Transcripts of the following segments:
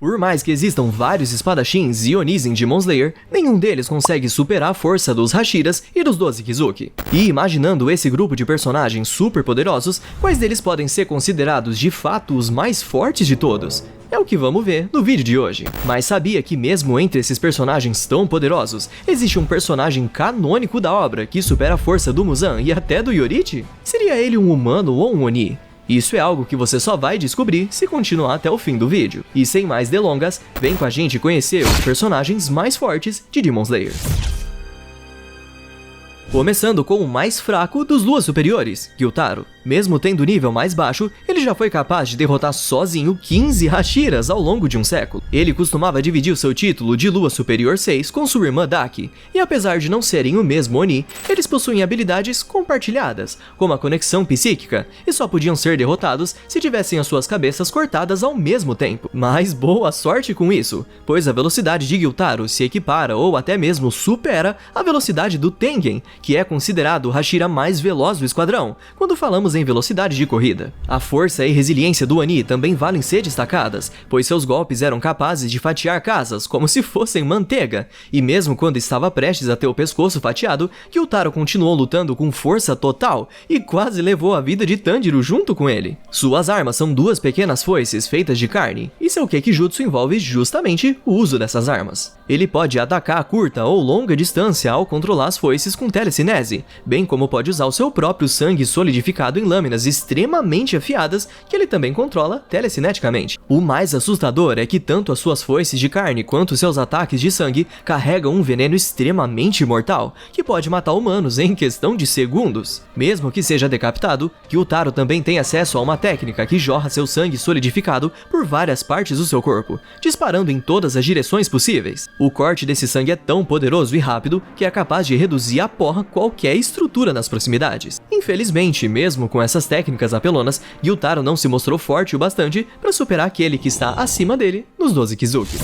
Por mais que existam vários espadachins e Onis em Demon Slayer, nenhum deles consegue superar a força dos Hashiras e dos 12 Kizuki. E imaginando esse grupo de personagens super poderosos, quais deles podem ser considerados de fato os mais fortes de todos? É o que vamos ver no vídeo de hoje. Mas sabia que mesmo entre esses personagens tão poderosos, existe um personagem canônico da obra que supera a força do Muzan e até do Yorite? Seria ele um humano ou um Oni? Isso é algo que você só vai descobrir se continuar até o fim do vídeo. E sem mais delongas, vem com a gente conhecer os personagens mais fortes de Demon Slayer. Começando com o mais fraco dos Luas Superiores, Gyutaro. Mesmo tendo nível mais baixo, ele já foi capaz de derrotar sozinho 15 Hashiras ao longo de um século. Ele costumava dividir o seu título de Lua Superior 6 com sua irmã Daki, e apesar de não serem o mesmo Oni, eles possuem habilidades compartilhadas, como a conexão psíquica, e só podiam ser derrotados se tivessem as suas cabeças cortadas ao mesmo tempo. Mas boa sorte com isso, pois a velocidade de Gyutaro se equipara ou até mesmo supera a velocidade do Tengen, que é considerado o Hashira mais veloz do esquadrão, quando falamos em velocidade de corrida. A força e resiliência do Oni também valem ser destacadas, pois seus golpes eram capazes de fatiar casas como se fossem manteiga, e mesmo quando estava prestes a ter o pescoço fatiado, Gyutaro continuou lutando com força total e quase levou a vida de Tanjiro junto com ele. Suas armas são duas pequenas foices feitas de carne, e seu Kekijutsu envolve justamente o uso dessas armas. Ele pode atacar a curta ou longa distância ao controlar as foices com telecinese, bem como pode usar o seu próprio sangue solidificado em lâminas extremamente afiadas que ele também controla telecineticamente. O mais assustador é que tanto as suas foices de carne quanto seus ataques de sangue carregam um veneno extremamente mortal, que pode matar humanos em questão de segundos. Mesmo que seja decapitado, Gyutaro também tem acesso a uma técnica que jorra seu sangue solidificado por várias partes do seu corpo, disparando em todas as direções possíveis. O corte desse sangue é tão poderoso e rápido que é capaz de reduzir a porra qualquer estrutura nas proximidades. Infelizmente, mesmo com essas técnicas apelonas, Gyutaro não se mostrou forte o bastante para superar aquele que está acima dele nos 12 Kizuki.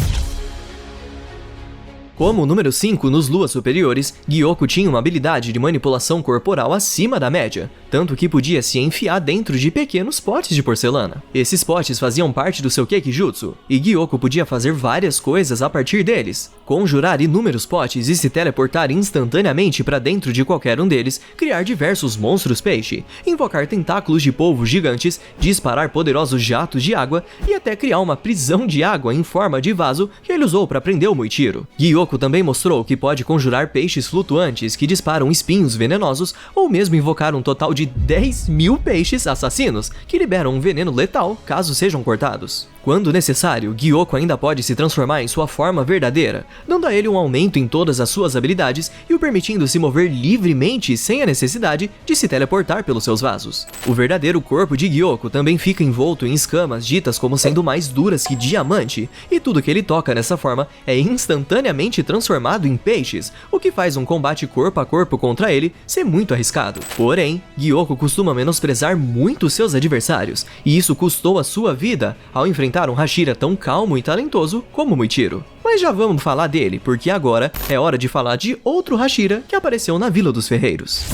Como o número 5 nos Luas Superiores, Gyoko tinha uma habilidade de manipulação corporal acima da média, tanto que podia se enfiar dentro de pequenos potes de porcelana. Esses potes faziam parte do seu Kekijutsu, e Gyoko podia fazer várias coisas a partir deles. Conjurar inúmeros potes e se teleportar instantaneamente para dentro de qualquer um deles, criar diversos monstros peixe, invocar tentáculos de polvo gigantes, disparar poderosos jatos de água e até criar uma prisão de água em forma de vaso que ele usou para prender o Muichiro. Gyoko também mostrou que pode conjurar peixes flutuantes que disparam espinhos venenosos ou mesmo invocar um total de 10.000 peixes assassinos que liberam um veneno letal caso sejam cortados. Quando necessário, Gyoko ainda pode se transformar em sua forma verdadeira, dando a ele um aumento em todas as suas habilidades e o permitindo se mover livremente sem a necessidade de se teleportar pelos seus vasos. O verdadeiro corpo de Gyoko também fica envolto em escamas ditas como sendo mais duras que diamante, e tudo que ele toca nessa forma é instantaneamente transformado em peixes, o que faz um combate corpo a corpo contra ele ser muito arriscado. Porém, Gyoko costuma menosprezar muito seus adversários, e isso custou a sua vida ao enfrentar um Hashira tão calmo e talentoso como Muichiro. Mas já vamos falar dele, porque agora é hora de falar de outro Hashira que apareceu na Vila dos Ferreiros.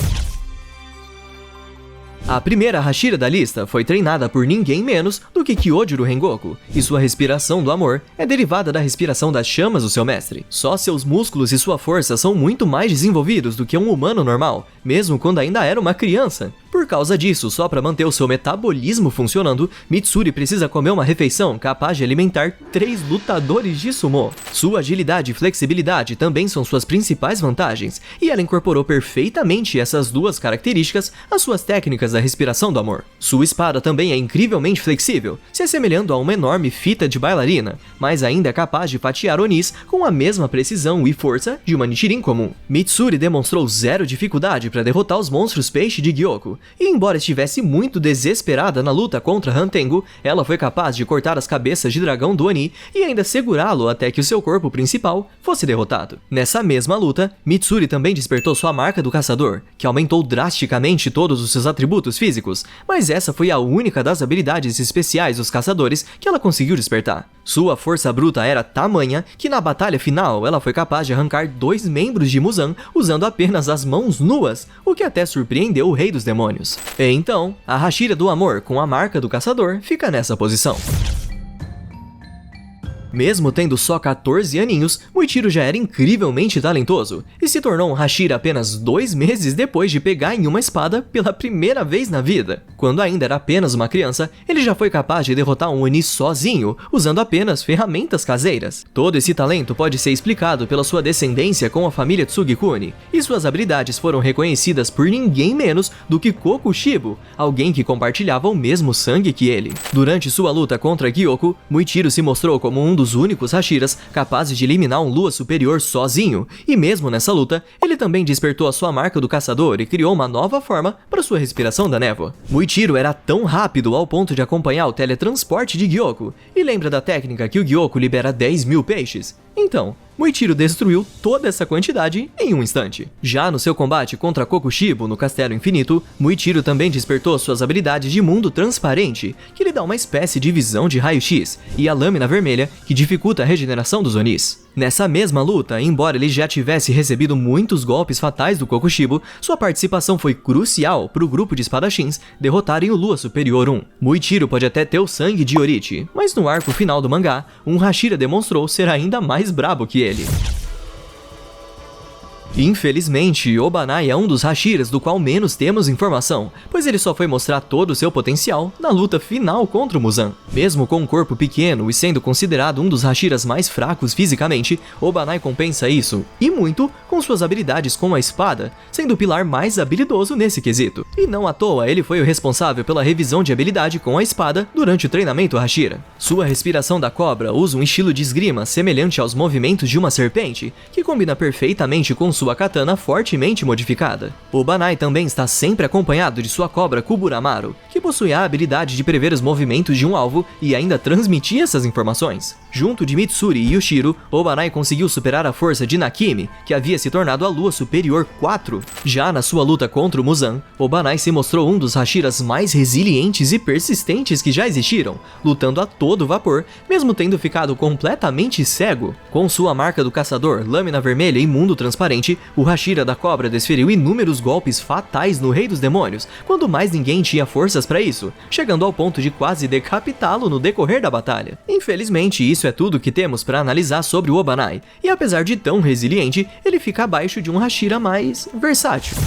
A primeira Hashira da lista foi treinada por ninguém menos do que Kyojuro Rengoku, e sua respiração do amor é derivada da respiração das chamas do seu mestre. Só seus músculos e sua força são muito mais desenvolvidos do que um humano normal, mesmo quando ainda era uma criança. Por causa disso, só para manter o seu metabolismo funcionando, Mitsuri precisa comer uma refeição capaz de alimentar 3 lutadores de sumô. Sua agilidade e flexibilidade também são suas principais vantagens, e ela incorporou perfeitamente essas duas características às suas técnicas da respiração do amor. Sua espada também é incrivelmente flexível, se assemelhando a uma enorme fita de bailarina, mas ainda é capaz de fatiar Onis com a mesma precisão e força de uma Nichirin comum. Mitsuri demonstrou zero dificuldade para derrotar os monstros peixe de Gyoko, e embora estivesse muito desesperada na luta contra Hantengo, ela foi capaz de cortar as cabeças de dragão do Oni e ainda segurá-lo até que o seu corpo principal fosse derrotado. Nessa mesma luta, Mitsuri também despertou sua marca do caçador, que aumentou drasticamente todos os seus atributos físicos, mas essa foi a única das habilidades especiais dos caçadores que ela conseguiu despertar. Sua força bruta era tamanha que na batalha final ela foi capaz de arrancar 2 membros de Muzan usando apenas as mãos nuas, o que até surpreendeu o Rei dos Demônios. E então, a Hashira do Amor com a marca do caçador fica nessa posição. Mesmo tendo só 14 aninhos, Muichiro já era incrivelmente talentoso e se tornou um Hashira apenas 2 meses depois de pegar em uma espada pela primeira vez na vida. Quando ainda era apenas uma criança, ele já foi capaz de derrotar um Oni sozinho, usando apenas ferramentas caseiras. Todo esse talento pode ser explicado pela sua descendência com a família Tsugikuni, e suas habilidades foram reconhecidas por ninguém menos do que Kokushibo, alguém que compartilhava o mesmo sangue que ele. Durante sua luta contra Gyoko, Muichiro se mostrou como um dos únicos Hashiras capazes de eliminar um Lua superior sozinho, e mesmo nessa luta, ele também despertou a sua marca do caçador e criou uma nova forma para sua respiração da névoa. Muichiro era tão rápido ao ponto de acompanhar o teletransporte de Gyoko, e lembra da técnica que o Gyoko libera 10.000 peixes? Então, Muichiro destruiu toda essa quantidade em um instante. Já no seu combate contra Kokushibo no Castelo Infinito, Muichiro também despertou suas habilidades de mundo transparente, que lhe dá uma espécie de visão de raio-x, e a lâmina vermelha, que dificulta a regeneração dos Onis. Nessa mesma luta, embora ele já tivesse recebido muitos golpes fatais do Kokushibo, sua participação foi crucial para o grupo de espadachins derrotarem o Lua Superior 1. Muichiro pode até ter o sangue de Yorichi, mas no arco final do mangá, um Hashira demonstrou ser ainda mais brabo que ele. Infelizmente, Obanai é um dos Hashiras do qual menos temos informação, pois ele só foi mostrar todo o seu potencial na luta final contra o Muzan. Mesmo com um corpo pequeno e sendo considerado um dos Hashiras mais fracos fisicamente, Obanai compensa isso, e muito, com suas habilidades com a espada, sendo o pilar mais habilidoso nesse quesito. E não à toa, ele foi o responsável pela revisão de habilidade com a espada durante o treinamento Hashira. Sua respiração da cobra usa um estilo de esgrima semelhante aos movimentos de uma serpente, que combina perfeitamente com sua katana fortemente modificada. Obanai também está sempre acompanhado de sua cobra Kuburamaru, que possui a habilidade de prever os movimentos de um alvo e ainda transmitir essas informações. Junto de Mitsuri e Yushiro, Obanai conseguiu superar a força de Nakimi, que havia se tornado a Lua Superior 4. Já na sua luta contra o Muzan, Obanai se mostrou um dos Hashiras mais resilientes e persistentes que já existiram, lutando a todo vapor, mesmo tendo ficado completamente cego. Com sua marca do caçador, lâmina vermelha e mundo transparente, o Hashira da cobra desferiu inúmeros golpes fatais no Rei dos Demônios, quando mais ninguém tinha forças para isso, chegando ao ponto de quase decapitá-lo no decorrer da batalha. Infelizmente, isso é tudo que temos para analisar sobre o Obanai, e apesar de tão resiliente, ele fica abaixo de um Hashira mais versátil.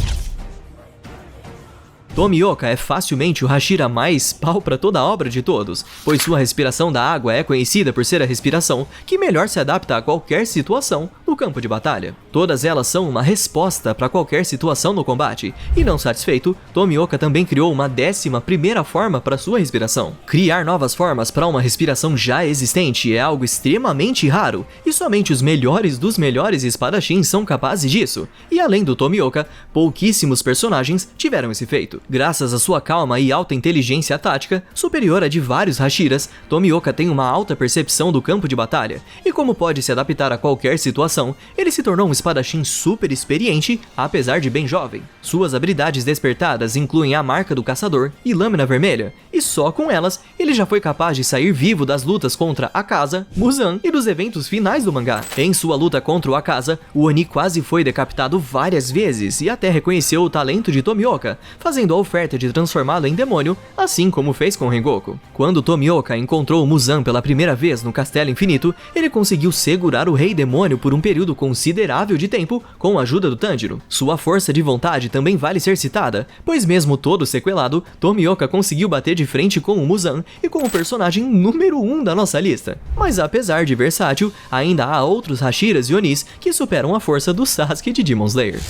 Tomioka é facilmente o Hashira mais pau para toda a obra de todos, pois sua respiração da água é conhecida por ser a respiração que melhor se adapta a qualquer situação no campo de batalha. Todas elas são uma resposta para qualquer situação no combate, e não satisfeito, Tomioka também criou uma 11ª forma para sua respiração. Criar novas formas para uma respiração já existente é algo extremamente raro, e somente os melhores dos melhores espadachins são capazes disso, e além do Tomioka, pouquíssimos personagens tiveram esse feito. Graças à sua calma e alta inteligência tática, superior à de vários Hashiras, Tomioka tem uma alta percepção do campo de batalha, e como pode se adaptar a qualquer situação, ele se tornou um espadachim super experiente, apesar de bem jovem. Suas habilidades despertadas incluem a marca do caçador e lâmina vermelha, e só com elas, ele já foi capaz de sair vivo das lutas contra Akaza, Muzan e dos eventos finais do mangá. Em sua luta contra o Akaza, o Oni quase foi decapitado várias vezes e até reconheceu o talento de Tomioka, fazendo a oferta de transformá-lo em demônio, assim como fez com Rengoku. Quando Tomioka encontrou o Muzan pela primeira vez no Castelo Infinito, ele conseguiu segurar o Rei Demônio por um período considerável de tempo com a ajuda do Tanjiro. Sua força de vontade também vale ser citada, pois mesmo todo sequelado, Tomioka conseguiu bater de frente com o Muzan e com o personagem número 1 da nossa lista. Mas apesar de versátil, ainda há outros Hashiras e Onis que superam a força do Sasuke de Demon Slayer.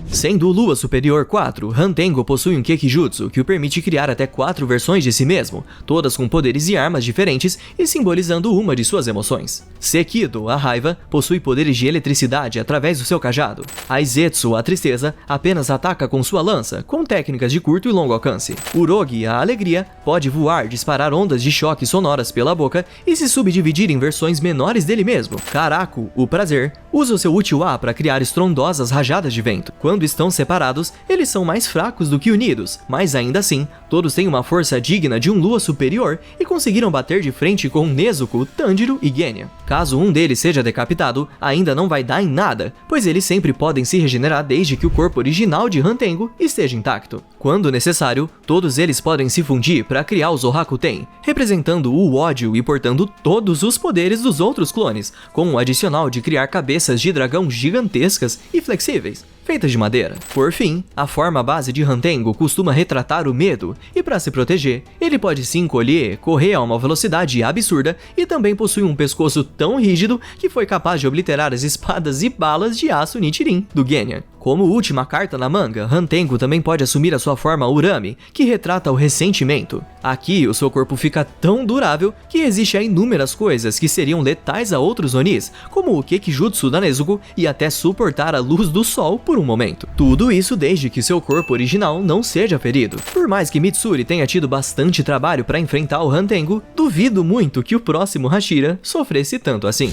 Sendo o Lua Superior 4, Hantengo possui um Kekijutsu que o permite criar até 4 versões de si mesmo, todas com poderes e armas diferentes e simbolizando uma de suas emoções. Sekido, a raiva, possui poderes de eletricidade através do seu cajado. Aizetsu, a tristeza, apenas ataca com sua lança, com técnicas de curto e longo alcance. Urogi, a alegria, pode voar, disparar ondas de choque sonoras pela boca e se subdividir em versões menores dele mesmo. Karaku, o prazer, usa o seu Uchiwa para criar estrondosas rajadas de vento. Quando quando estão separados, eles são mais fracos do que unidos, mas ainda assim, todos têm uma força digna de um Lua superior e conseguiram bater de frente com Nezuko, Tanjiro e Genya. Caso um deles seja decapitado, ainda não vai dar em nada, pois eles sempre podem se regenerar desde que o corpo original de Hantengo esteja intacto. Quando necessário, todos eles podem se fundir para criar o Zorakuten, representando o ódio e portando todos os poderes dos outros clones, com o adicional de criar cabeças de dragão gigantescas e flexíveis, feitas de madeira. Por fim, a forma base de Hantengo costuma retratar o medo, e para se proteger, ele pode se encolher, correr a uma velocidade absurda e também possui um pescoço tão rígido que foi capaz de obliterar as espadas e balas de aço Nichirin do Genya. Como última carta na manga, Hantengo também pode assumir a sua forma Urami, que retrata o ressentimento. Aqui, o seu corpo fica tão durável que resiste a inúmeras coisas que seriam letais a outros Onis, como o Kekijutsu da Nezuko e até suportar a luz do sol por um momento. Tudo isso desde que seu corpo original não seja ferido. Por mais que Mitsuri tenha tido bastante trabalho para enfrentar o Hantengo, duvido muito que o próximo Hashira sofresse tanto assim.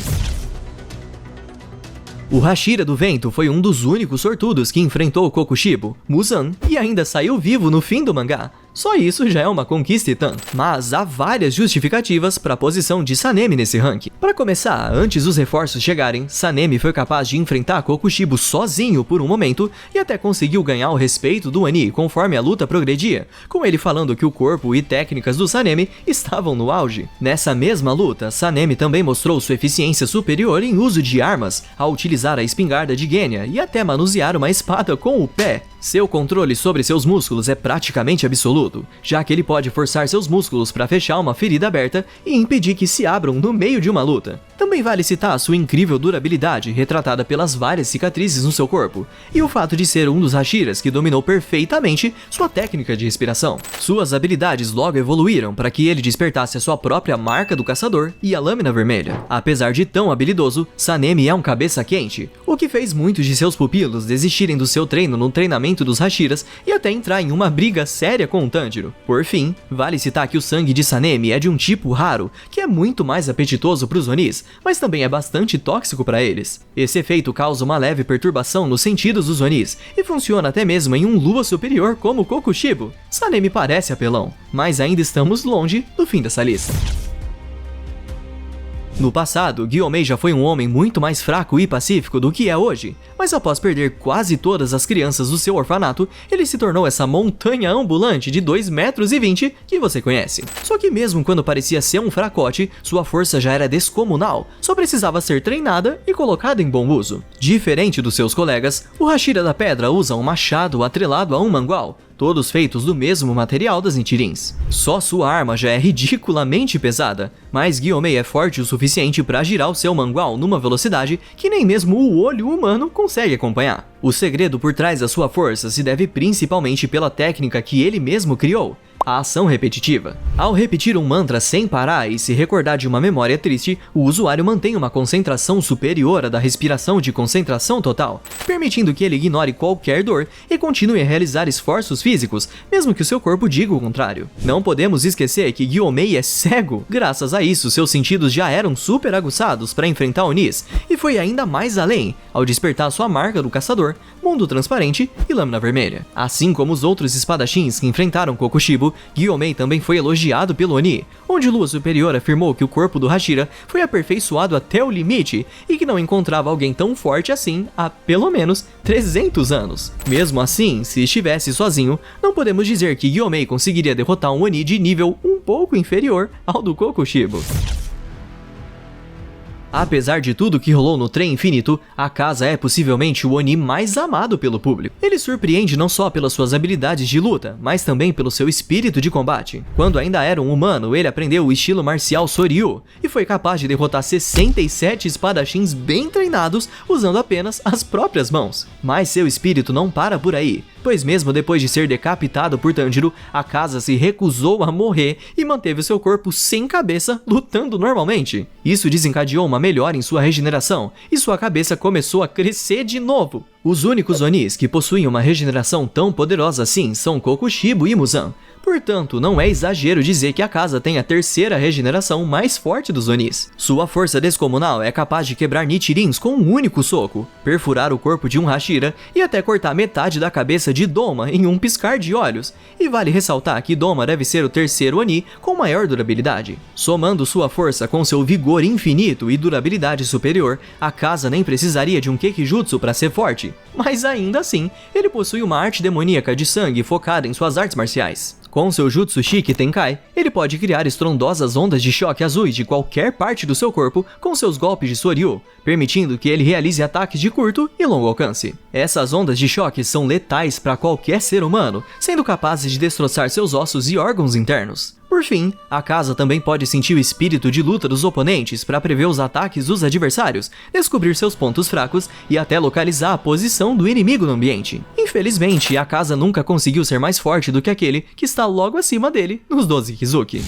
O Hashira do Vento foi um dos únicos sortudos que enfrentou o Kokushibo, Muzan, e ainda saiu vivo no fim do mangá. Só isso já é uma conquista e tanto. Mas há várias justificativas para a posição de Sanemi nesse ranking. Para começar, antes dos reforços chegarem, Sanemi foi capaz de enfrentar Kokushibo sozinho por um momento e até conseguiu ganhar o respeito do Oni conforme a luta progredia, com ele falando que o corpo e técnicas do Sanemi estavam no auge. Nessa mesma luta, Sanemi também mostrou sua eficiência superior em uso de armas, ao utilizar a espingarda de Genya e até manusear uma espada com o pé. Seu controle sobre seus músculos é praticamente absoluto, já que ele pode forçar seus músculos para fechar uma ferida aberta e impedir que se abram no meio de uma luta. Também vale citar sua incrível durabilidade, retratada pelas várias cicatrizes no seu corpo, e o fato de ser um dos Hashiras que dominou perfeitamente sua técnica de respiração. Suas habilidades logo evoluíram para que ele despertasse a sua própria marca do caçador e a lâmina vermelha. Apesar de tão habilidoso, Sanemi é um cabeça quente, o que fez muitos de seus pupilos desistirem do seu treino no treinamento dos Hashiras e até entrar em uma briga séria com o Tanjiro. Por fim, vale citar que o sangue de Sanemi é de um tipo raro, que é muito mais apetitoso para os Onis, mas também é bastante tóxico para eles. Esse efeito causa uma leve perturbação nos sentidos dos Onis, e funciona até mesmo em um Lua superior como Kokushibo. Sanemi parece apelão, mas ainda estamos longe do fim dessa lista. No passado, Gyomei já foi um homem muito mais fraco e pacífico do que é hoje, mas após perder quase todas as crianças do seu orfanato, ele se tornou essa montanha ambulante de 2,20 metros que você conhece. Só que mesmo quando parecia ser um fracote, sua força já era descomunal, só precisava ser treinada e colocada em bom uso. Diferente dos seus colegas, o Hashira da Pedra usa um machado atrelado a um mangual, todos feitos do mesmo material das Nichirins. Só sua arma já é ridiculamente pesada, mas Gyomei é forte o suficiente para girar o seu mangual numa velocidade que nem mesmo o olho humano consegue acompanhar. O segredo por trás da sua força se deve principalmente pela técnica que ele mesmo criou, a ação repetitiva. Ao repetir um mantra sem parar e se recordar de uma memória triste, o usuário mantém uma concentração superior à da respiração de concentração total, permitindo que ele ignore qualquer dor e continue a realizar esforços físicos, mesmo que o seu corpo diga o contrário. Não podemos esquecer que Gyomei é cego. Graças a isso, seus sentidos já eram super aguçados para enfrentar Onis, e foi ainda mais além, ao despertar sua marca do caçador, mundo transparente e lâmina vermelha. Assim como os outros espadachins que enfrentaram Kokushibo, Gyomei também foi elogiado pelo Oni, onde Lua Superior afirmou que o corpo do Hashira foi aperfeiçoado até o limite e que não encontrava alguém tão forte assim há pelo menos 300 anos. Mesmo assim, se estivesse sozinho, não podemos dizer que Gyomei conseguiria derrotar um Oni de nível um pouco inferior ao do Kokushibo. Apesar de tudo que rolou no Trem Infinito, Akaza é possivelmente o Oni mais amado pelo público. Ele surpreende não só pelas suas habilidades de luta, mas também pelo seu espírito de combate. Quando ainda era um humano, ele aprendeu o estilo marcial Soryu e foi capaz de derrotar 67 espadachins bem treinados usando apenas as próprias mãos. Mas seu espírito não para por aí, pois mesmo depois de ser decapitado por Tanjiro, Akaza se recusou a morrer e manteve seu corpo sem cabeça lutando normalmente. Isso desencadeou uma melhora em sua regeneração e sua cabeça começou a crescer de novo. Os únicos Onis que possuem uma regeneração tão poderosa assim são Kokushibo e Muzan, Portanto, não é exagero dizer que Akaza tem a terceira regeneração mais forte dos Onis. Sua força descomunal é capaz de quebrar Nichirins com um único soco, perfurar o corpo de um Hashira e até cortar metade da cabeça de Doma em um piscar de olhos. E vale ressaltar que Doma deve ser o terceiro Oni com maior durabilidade. Somando sua força com seu vigor infinito e durabilidade superior, Akaza nem precisaria de um Kekijutsu para ser forte. Mas ainda assim, ele possui uma arte demoníaca de sangue focada em suas artes marciais. Com seu Jutsu Shiki Tenkai, ele pode criar estrondosas ondas de choque azuis de qualquer parte do seu corpo com seus golpes de Soryu, permitindo que ele realize ataques de curto e longo alcance. Essas ondas de choque são letais para qualquer ser humano, sendo capazes de destroçar seus ossos e órgãos internos. Por fim, Akaza também pode sentir o espírito de luta dos oponentes para prever os ataques dos adversários, descobrir seus pontos fracos e até localizar a posição do inimigo no ambiente. Infelizmente, Akaza nunca conseguiu ser mais forte do que aquele que está logo acima dele nos 12 Kizuki.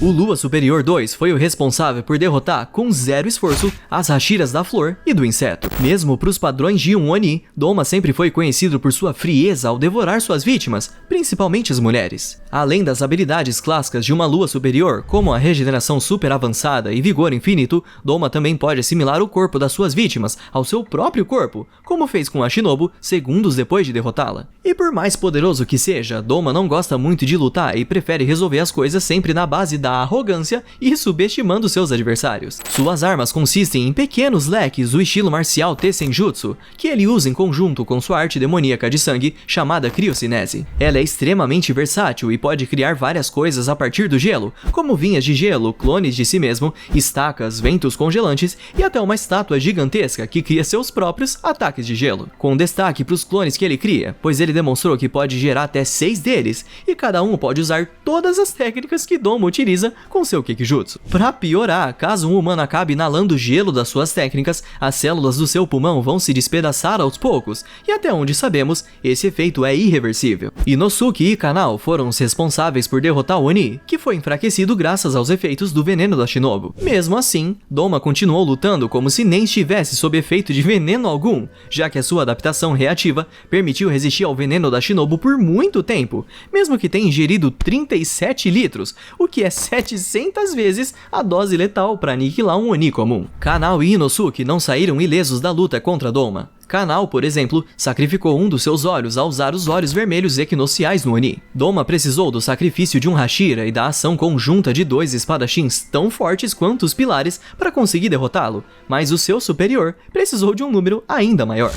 O Lua Superior 2 foi o responsável por derrotar, com zero esforço, as Hashiras da flor e do inseto. Mesmo para os padrões de um Oni, Doma sempre foi conhecido por sua frieza ao devorar suas vítimas, principalmente as mulheres. Além das habilidades clássicas de uma Lua Superior, como a regeneração super avançada e vigor infinito, Doma também pode assimilar o corpo das suas vítimas ao seu próprio corpo, como fez com a Shinobu segundos depois de derrotá-la. E por mais poderoso que seja, Doma não gosta muito de lutar e prefere resolver as coisas sempre na base da arrogância e subestimando seus adversários. Suas armas consistem em pequenos leques do estilo marcial Tessenjutsu, que ele usa em conjunto com sua arte demoníaca de sangue chamada Criocinese. Ela é extremamente versátil e pode criar várias coisas a partir do gelo, como vinhas de gelo, clones de si mesmo, estacas, ventos congelantes e até uma estátua gigantesca que cria seus próprios ataques de gelo. Com destaque para os clones que ele cria, pois ele demonstrou que pode gerar até 6 deles, e cada um pode usar todas as técnicas que Doma utiliza com seu Kekijutsu. Para piorar, caso um humano acabe inalando gelo das suas técnicas, as células do seu pulmão vão se despedaçar aos poucos, e até onde sabemos, esse efeito é irreversível. Inosuke e Kanao foram os responsáveis por derrotar o Oni, que foi enfraquecido graças aos efeitos do veneno da Shinobu. Mesmo assim, Doma continuou lutando como se nem estivesse sob efeito de veneno algum, já que a sua adaptação reativa permitiu resistir ao veneno da Shinobu por muito tempo, mesmo que tenha ingerido 37 litros, o que é 700 vezes a dose letal para aniquilar um Oni comum. Kanao e Inosuke não saíram ilesos da luta contra Doma. Kanao, por exemplo, sacrificou um dos seus olhos ao usar os olhos vermelhos equinociais no Oni. Doma precisou do sacrifício de um Hashira e da ação conjunta de 2 espadachins tão fortes quanto os pilares para conseguir derrotá-lo, mas o seu superior precisou de um número ainda maior.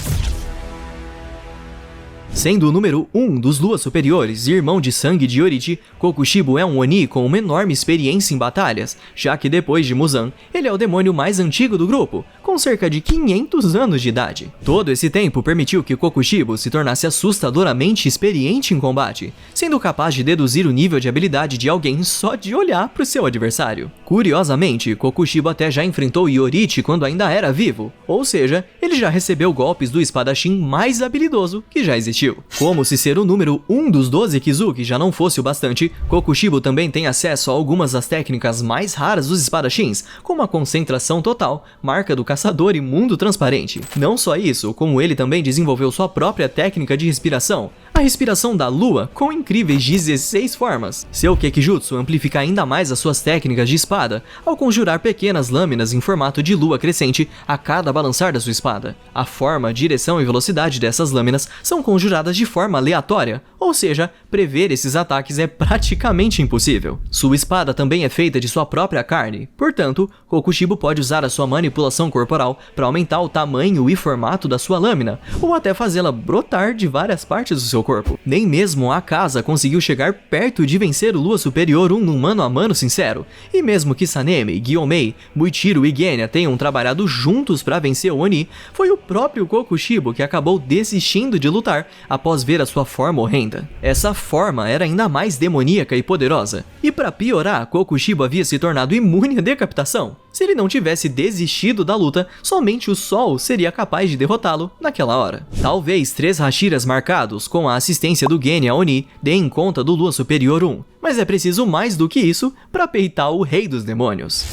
Sendo o número 1 dos Luas Superiores e irmão de sangue de Yorichi, Kokushibo é um Oni com uma enorme experiência em batalhas, já que depois de Muzan, ele é o demônio mais antigo do grupo, com cerca de 500 anos de idade. Todo esse tempo permitiu que Kokushibo se tornasse assustadoramente experiente em combate, sendo capaz de deduzir o nível de habilidade de alguém só de olhar para o seu adversário. Curiosamente, Kokushibo até já enfrentou Yorichi quando ainda era vivo, ou seja, ele já recebeu golpes do espadachim mais habilidoso que já existiu. Como se ser o número 1 dos 12 Kizuki já não fosse o bastante, Kokushibo também tem acesso a algumas das técnicas mais raras dos espadachins, como a concentração total, marca do caçador e mundo transparente. Não só isso, como ele também desenvolveu sua própria técnica de respiração, a respiração da lua, com incríveis 16 formas. Seu Kekijutsu amplifica ainda mais as suas técnicas de espada, ao conjurar pequenas lâminas em formato de lua crescente a cada balançar da sua espada. A forma, direção e velocidade dessas lâminas são conjuradas de forma aleatória, ou seja, prever esses ataques é praticamente impossível. Sua espada também é feita de sua própria carne, portanto, Kokushibo pode usar a sua manipulação corporal para aumentar o tamanho e formato da sua lâmina, ou até fazê-la brotar de várias partes do seu corpo. Nem mesmo Akaza conseguiu chegar perto de vencer o Lua Superior 1 num mano a mano sincero, e mesmo que Sanemi, Gyomei, Buichiro e Genya tenham trabalhado juntos para vencer o Oni, foi o próprio Kokushibo que acabou desistindo de lutar após ver a sua forma horrenda. Essa forma era ainda mais demoníaca e poderosa, e para piorar, Kokushibo havia se tornado imune à decapitação. Se ele não tivesse desistido da luta, somente o Sol seria capaz de derrotá-lo naquela hora. Talvez 3 Hashiras marcados com a assistência do Genya Oni deem conta do Lua Superior 1, mas é preciso mais do que isso para peitar o Rei dos Demônios.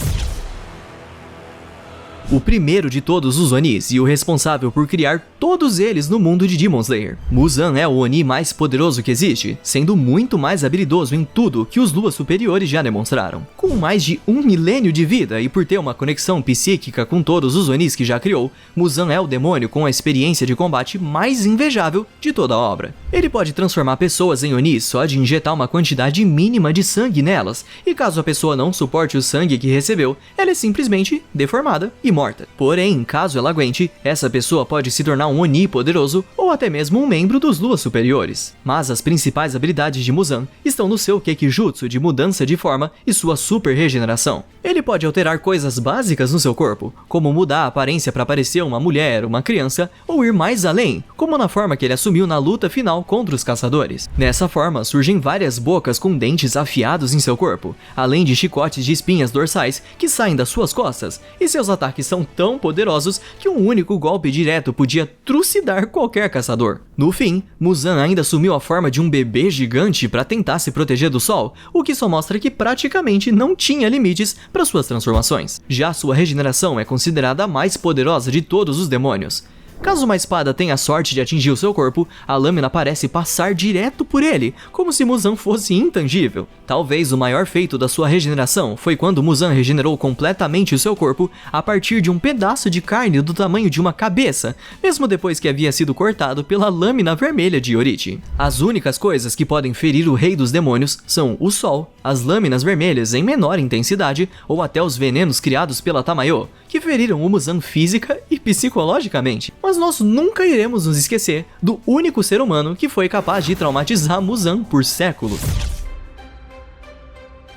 o primeiro de todos os Onis e o responsável por criar todos eles no mundo de Demon Slayer. Muzan é o Oni mais poderoso que existe, sendo muito mais habilidoso em tudo que os Luas superiores já demonstraram. Com mais de 1 milênio de vida e por ter uma conexão psíquica com todos os Onis que já criou, Muzan é o demônio com a experiência de combate mais invejável de toda a obra. Ele pode transformar pessoas em Onis só de injetar uma quantidade mínima de sangue nelas, e caso a pessoa não suporte o sangue que recebeu, ela é simplesmente deformada e morta. Porém, caso ela aguente, essa pessoa pode se tornar um Oni poderoso ou até mesmo um membro dos Luas superiores. Mas as principais habilidades de Muzan estão no seu Kekijutsu de mudança de forma e sua super regeneração. Ele pode alterar coisas básicas no seu corpo, como mudar a aparência para parecer uma mulher, uma criança, ou ir mais além, como na forma que ele assumiu na luta final contra os caçadores. Nessa forma, surgem várias bocas com dentes afiados em seu corpo, além de chicotes de espinhas dorsais que saem das suas costas, e seus ataques são tão poderosos que um único golpe direto podia trucidar qualquer caçador. No fim, Muzan ainda assumiu a forma de um bebê gigante para tentar se proteger do sol, o que só mostra que praticamente não tinha limites para suas transformações. Já sua regeneração é considerada a mais poderosa de todos os demônios. Caso uma espada tenha a sorte de atingir o seu corpo, a lâmina parece passar direto por ele, como se Muzan fosse intangível. Talvez o maior feito da sua regeneração foi quando Muzan regenerou completamente o seu corpo a partir de um pedaço de carne do tamanho de uma cabeça, mesmo depois que havia sido cortado pela lâmina vermelha de Yorite. As únicas coisas que podem ferir o rei dos demônios são o sol, as lâminas vermelhas em menor intensidade ou até os venenos criados pela Tamayo, que feriram o Muzan física e psicologicamente. Mas nós nunca iremos nos esquecer do único ser humano que foi capaz de traumatizar Muzan por séculos.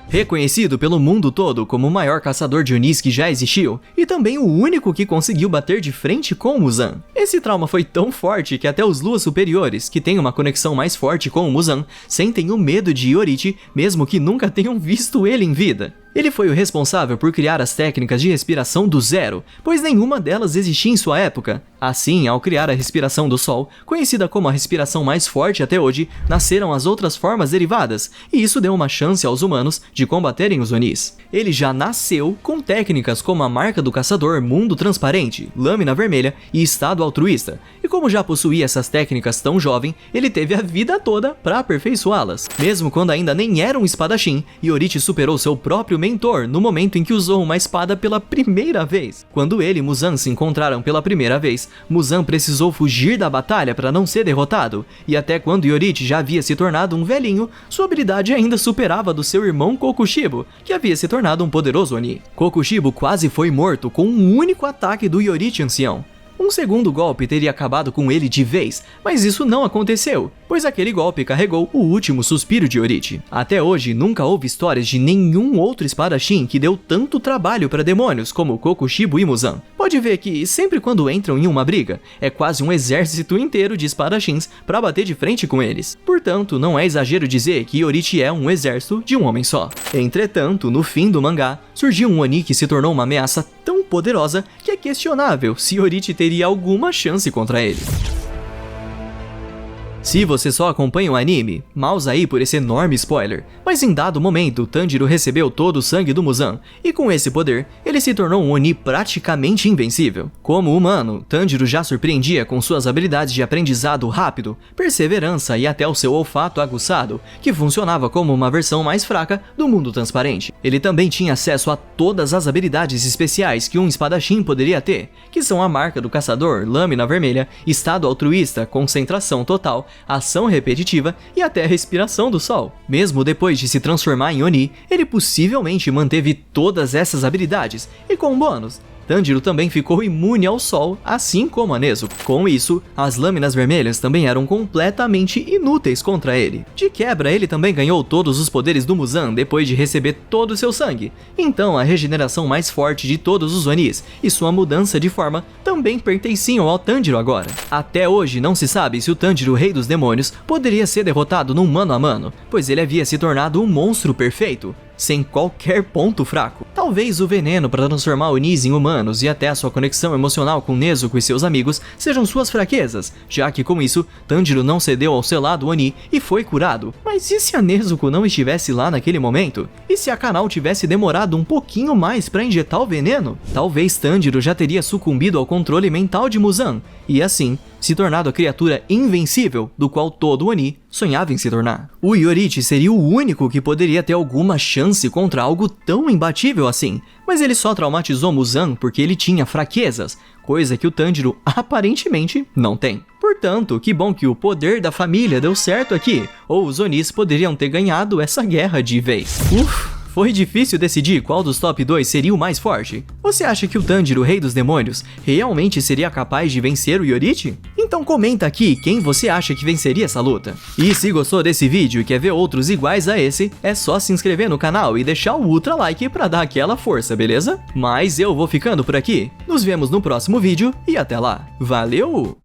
Reconhecido pelo mundo todo como o maior caçador de Onis que já existiu, e também o único que conseguiu bater de frente com Muzan. Esse trauma foi tão forte que até os Luas superiores, que têm uma conexão mais forte com o Muzan, sentem o medo de Yorite, mesmo que nunca tenham visto ele em vida. Ele foi o responsável por criar as técnicas de respiração do zero, pois nenhuma delas existia em sua época. Assim, ao criar a respiração do sol, conhecida como a respiração mais forte até hoje, nasceram as outras formas derivadas, e isso deu uma chance aos humanos de combaterem os Onis. Ele já nasceu com técnicas como a marca do caçador, mundo transparente, lâmina vermelha e estado altruísta, e como já possuía essas técnicas tão jovem, ele teve a vida toda para aperfeiçoá-las. Mesmo quando ainda nem era um espadachim, Yorite superou seu próprio mentor no momento em que usou uma espada pela primeira vez. Quando ele e Muzan se encontraram pela primeira vez, Muzan precisou fugir da batalha para não ser derrotado, e até quando Yorite já havia se tornado um velhinho, sua habilidade ainda superava a do seu irmão Kokushibo, que havia se tornado um poderoso Oni. Kokushibo quase foi morto com um único ataque do Yorite ancião. Um segundo golpe teria acabado com ele de vez, mas isso não aconteceu, pois aquele golpe carregou o último suspiro de Yorite. Até hoje, nunca houve histórias de nenhum outro espadachim que deu tanto trabalho para demônios como Kokushibo e Muzan. Pode ver que, sempre quando entram em uma briga, é quase um exército inteiro de espadachins para bater de frente com eles. Portanto, não é exagero dizer que Yorite é um exército de um homem só. Entretanto, no fim do mangá, surgiu um Oni que se tornou uma ameaça tão poderosa que é questionável se Yorite teria alguma chance contra ele. Se você só acompanha o anime, mouse aí por esse enorme spoiler, mas em dado momento, Tanjiro recebeu todo o sangue do Muzan, e com esse poder, ele se tornou um Oni praticamente invencível. Como humano, Tanjiro já surpreendia com suas habilidades de aprendizado rápido, perseverança e até o seu olfato aguçado, que funcionava como uma versão mais fraca do mundo transparente. Ele também tinha acesso a todas as habilidades especiais que um espadachim poderia ter, que são a marca do caçador, lâmina vermelha, estado altruísta, concentração total, ação repetitiva e até a respiração do sol. Mesmo depois de se transformar em Oni, ele possivelmente manteve todas essas habilidades, e com um bônus, Tanjiro também ficou imune ao sol, assim como a Nezuko. Com isso, as lâminas vermelhas também eram completamente inúteis contra ele. De quebra, ele também ganhou todos os poderes do Muzan depois de receber todo o seu sangue. Então, a regeneração mais forte de todos os Onis e sua mudança de forma também pertenciam ao Tanjiro agora. Até hoje, não se sabe se o Tanjiro, rei dos demônios, poderia ser derrotado num mano a mano, pois ele havia se tornado um monstro perfeito. sem qualquer ponto fraco. Talvez o veneno para transformar Onis em humanos e até a sua conexão emocional com Nezuko e seus amigos sejam suas fraquezas, já que com isso, Tanjiro não cedeu ao selado Oni e foi curado. Mas e se a Nezuko não estivesse lá naquele momento? E se a Kanao tivesse demorado um pouquinho mais para injetar o veneno? Talvez Tanjiro já teria sucumbido ao controle mental de Muzan, e assim, se tornado a criatura invencível do qual todo Oni sonhava em se tornar. O Yoruichi seria o único que poderia ter alguma chance contra algo tão imbatível assim, mas ele só traumatizou Muzan porque ele tinha fraquezas, coisa que o Tanjiro aparentemente não tem. Portanto, que bom que o poder da família deu certo aqui, ou os Onis poderiam ter ganhado essa guerra de vez. Foi difícil decidir qual dos top 2 seria o mais forte. Você acha que o Tanjiro, rei dos demônios, realmente seria capaz de vencer o Yoruichi? Então comenta aqui quem você acha que venceria essa luta. E se gostou desse vídeo e quer ver outros iguais a esse, é só se inscrever no canal e deixar o ultra like pra dar aquela força, beleza? Mas eu vou ficando por aqui. Nos vemos no próximo vídeo e até lá. Valeu!